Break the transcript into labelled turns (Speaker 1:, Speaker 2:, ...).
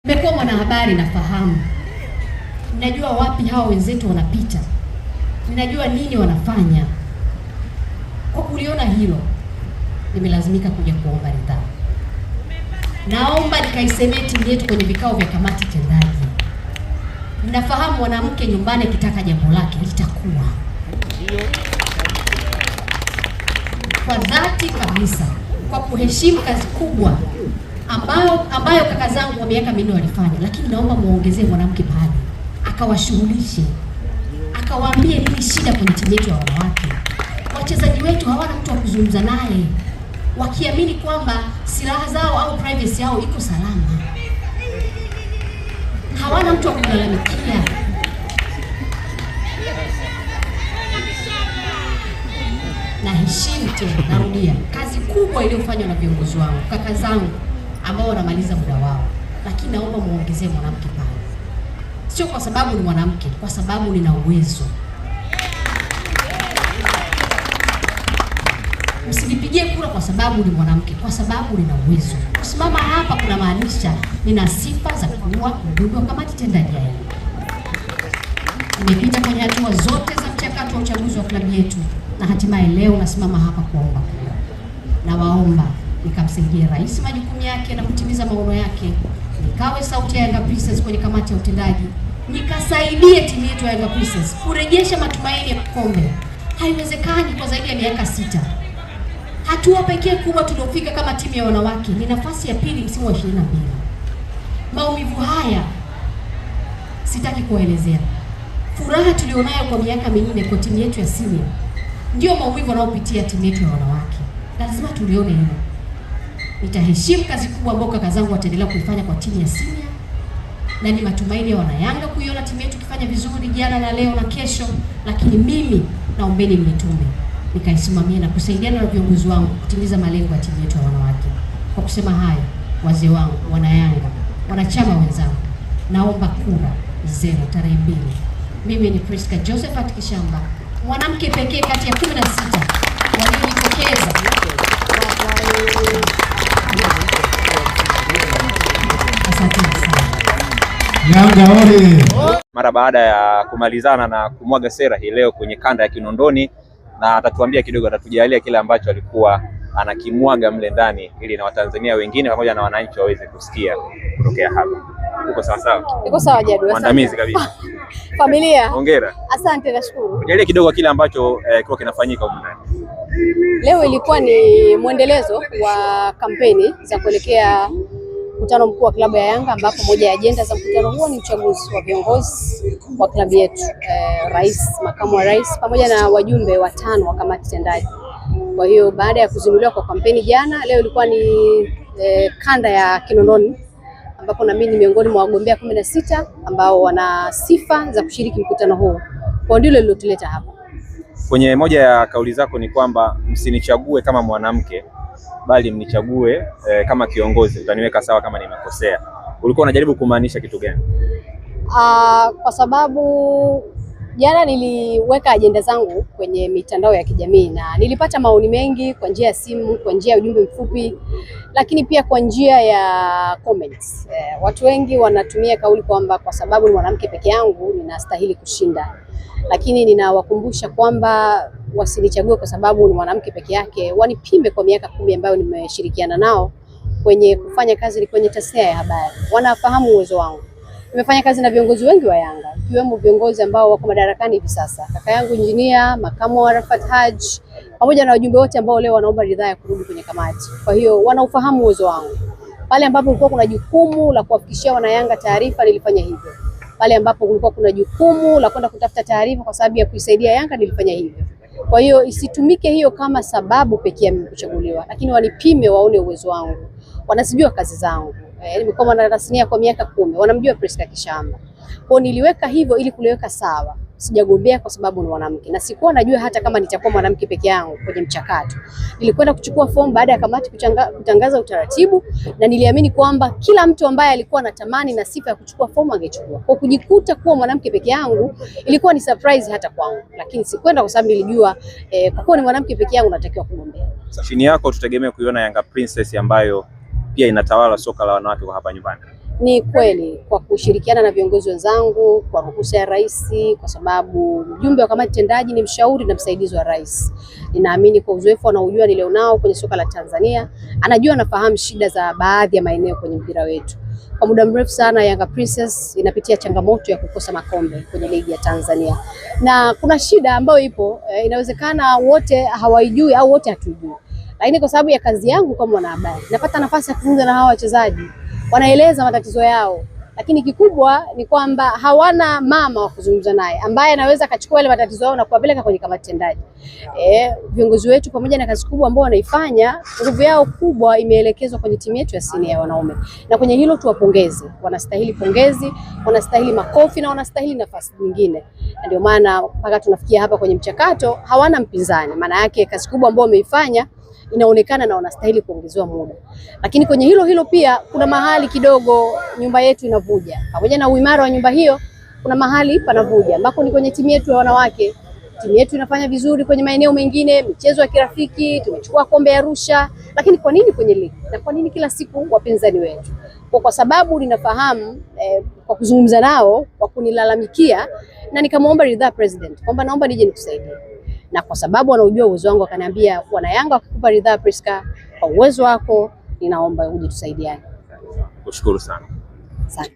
Speaker 1: Nimekuwa mwanahabari, nafahamu. Ninajua wapi hao wenzetu wanapita. Ninajua nini wanafanya. Kwa kuliona hilo, nimelazimika kuja kuomba ridhaa. Naomba nikaisemee timu yetu kwenye vikao vya kamati tendaji. Ninafahamu mwanamke nyumbani akitaka jambo lake litakuwa. Kwa dhati kabisa, kwa kuheshimu kazi kubwa ambayo kaka zangu wa miaka minne walifanya, lakini naomba muongezee mwanamke pale, akawashughulishe, akawaambie nini shida kwenye timu yetu ya wanawake. Wachezaji wetu hawana mtu wa kuzungumza naye, wakiamini kwamba silaha zao au privacy yao iko salama. Hawana mtu wa kulalamikia. Na heshimu tena, narudia, kazi kubwa iliyofanywa na viongozi wangu, kaka zangu ambao wanamaliza muda wao, lakini naomba muongezee mwanamke pale. Sio kwa sababu ni mwanamke, kwa sababu nina uwezo. Msinipigie kura kwa sababu ni mwanamke, kwa sababu nina uwezo. Kusimama hapa kuna maanisha nina sifa za kuwa mjumbe wa kamati tendaji ya Yanga. Nimepita kwenye hatua zote za mchakato wa uchaguzi wa klabu yetu, na hatimaye leo nasimama hapa kuomba kura. Nawaomba nikamsaidie rais majukumu yake na kutimiza maono yake, nikawe sauti ya Yanga Princess kwenye kamati ya utendaji, nikasaidie timu yetu ya Yanga Princess kurejesha matumaini ya kombe. Haiwezekani kwa zaidi ya miaka 6. Hatua pekee kubwa tuliofika kama timu ya wanawake ni nafasi ya pili msimu wa 22. Maumivu haya sitaki kuelezea. Furaha tulionayo kwa miaka minne kwa timu yetu ya senior ndio maumivu wanaopitia timu yetu ya wanawake. Lazima tulione hilo. Nitaheshimu kazi kubwa ambayo kaka zangu wataendelea kuifanya kwa timu ya senior, na ni matumaini ya wanayanga kuiona timu yetu kifanya vizuri jana na leo na kesho, lakini mimi naombeni mnitume nikaisimamia na kusaidiana na viongozi wangu kutimiza malengo ya timu yetu ya wanawake. Kwa kusema hayo, wazee wangu, wanayanga, wanachama wenzangu, naomba kura 0 tarehe 2. Mimi ni Priska Josephat Kishamba, mwanamke pekee kati ya 16 waliojitokeza.
Speaker 2: Yanga ole!
Speaker 3: Mara baada ya kumalizana na kumwaga sera hii leo kwenye kanda ya Kinondoni, na atatuambia kidogo, atatujalia kile ambacho alikuwa anakimwaga mle ndani, ili na Watanzania wengine pamoja na wananchi waweze kusikia kutokea hapa. Uko sawa sawa?
Speaker 4: Niko sawa Jadu.
Speaker 3: Mwandamizi kabisa.
Speaker 4: Familia.
Speaker 3: Hongera.
Speaker 4: Asante, nashukuru.
Speaker 3: Tujalie kidogo kile ambacho kilikuwa kinafanyika huko ndani.
Speaker 4: Leo ilikuwa ni mwendelezo wa kampeni za kuelekea mkutano mkuu wa klabu ya Yanga, ambapo moja ya ajenda za mkutano huo ni uchaguzi wa viongozi wa klabu yetu, rais, makamu wa rais pamoja na wajumbe 5 wa kamati tendaji. Kwa hiyo baada ya kuzinduliwa kwa kampeni jana, leo ilikuwa ni kanda ya Kinondoni, ambapo na mimi ni miongoni mwa wagombea 16 ambao wana sifa za kushiriki mkutano huo. Kwa ndilo lilotuleta hapa.
Speaker 3: Kwenye moja ya kauli zako ni kwamba msinichague kama mwanamke, bali mnichague kama kiongozi. Utaniweka sawa kama nimekosea. Ulikuwa unajaribu kumaanisha kitu gani?
Speaker 4: Kwa sababu jana niliweka ajenda zangu kwenye mitandao ya kijamii na nilipata maoni mengi kwa njia ya simu, kwa njia ya ujumbe mfupi, lakini pia kwa njia ya comments. Watu wengi wanatumia kauli kwamba kwa sababu ni mwanamke peke yangu ninastahili kushinda, lakini ninawakumbusha kwamba wasinichague kwa sababu ni mwanamke peke yake, wanipime kwa miaka 10 ambayo nimeshirikiana nao kwenye kufanya kazi kwenye tasnia ya habari. Wanafahamu uwezo wangu. Nimefanya kazi na viongozi wengi wa Yanga, ikiwemo viongozi ambao wako madarakani hivi sasa. Kaka yangu Engineer, makamu wa Rafat Haji, pamoja na wajumbe wote ambao leo wanaomba ridhaa ya kurudi kwenye kamati. Kwa hiyo wanaufahamu uwezo wangu. Pale ambapo kulikuwa kuna jukumu la kuwafikishia wanayanga taarifa, nilifanya hivyo. Pale ambapo kulikuwa kuna jukumu la kwenda kutafuta taarifa kwa sababu ya kuisaidia Yanga, nilifanya hivyo. Kwa hiyo isitumike hiyo kama sababu pekee ya mimi kuchaguliwa, lakini wanipime waone uwezo wangu. Wanasijua kazi zangu. Nimekuwa mwanatasnia kwa miaka 10. Wanamjua Priska Kishamba. Kwa niliweka hivyo ili kuliweka sawa. Sijagombea kwa sababu ni mwanamke, na sikuwa najua hata kama nitakuwa mwanamke peke yangu kwenye mchakato. Nilikwenda kuchukua fomu baada ya kamati kutangaza utaratibu, na niliamini kwamba kila mtu ambaye alikuwa anatamani na sifa ya kuchukua fomu angechukua. Kwa kujikuta kuwa mwanamke peke yangu ilikuwa ni surprise hata kwangu, lakini sikwenda kwa sababu nilijua kwa kuwa ni mwanamke peke yangu natakiwa kugombea.
Speaker 3: Chini yako tutegemea kuiona Yanga Princess ambayo pia inatawala soka la wanawake kwa hapa nyumbani.
Speaker 4: Ni kweli, kwa kushirikiana na viongozi wenzangu, kwa ruhusa ya rais, kwa sababu mjumbe wa kamati tendaji ni mshauri na msaidizi wa rais. Ninaamini kwa uzoefu anaojua nilionao kwenye soka la Tanzania, anajua, anafahamu shida za baadhi ya maeneo kwenye mpira wetu. Kwa muda mrefu sana Yanga Princess inapitia changamoto ya kukosa makombe kwenye ligi ya Tanzania. Na kuna shida ambayo ipo, inawezekana wote hawaijui au wote hatujui. Lakini kwa sababu ya kazi yangu kama mwanahabari, napata nafasi ya kuzungumza na hawa wachezaji, wanaeleza matatizo yao. Lakini kikubwa ni kwamba hawana mama wa kuzungumza naye ambaye anaweza akachukua ile matatizo yao na kuwapeleka kwenye kamati tendaji. Viongozi wetu pamoja na kazi kubwa ambao wanaifanya, nguvu yao kubwa imeelekezwa kwenye timu yetu ya senior ya wanaume. Na kwenye hilo tuwapongeze. Wanastahili pongezi, wanastahili makofi na wanastahili nafasi nyingine. Ndio maana mpaka tunafikia hapa kwenye mchakato hawana mpinzani. Maana yake kazi kubwa ambao wameifanya inaonekana na wanastahili kuongezewa muda. Lakini kwenye hilo pia kuna mahali kidogo nyumba yetu inavuja. Pamoja na uimara wa nyumba hiyo, kuna mahali panavuja ambako ni kwenye timu yetu ya wanawake. Timu yetu inafanya vizuri kwenye maeneo mengine, michezo ya kirafiki, tumechukua kombe ya Arusha, lakini kwa nini kwenye ligi? Na kwa nini kila siku wapinzani wetu? Kwa sababu ninafahamu kwa kuzungumza nao, kwa kunilalamikia, na nikamwomba ridhaa president kwamba naomba nije nikusaidie. Na kwa sababu wanaujua uwezo wangu, wakaniambia wana Yanga wakikupa ridhaa Priska, kwa uwezo wako ninaomba uje tusaidiane.
Speaker 3: Kushukuru sana.
Speaker 4: Asante.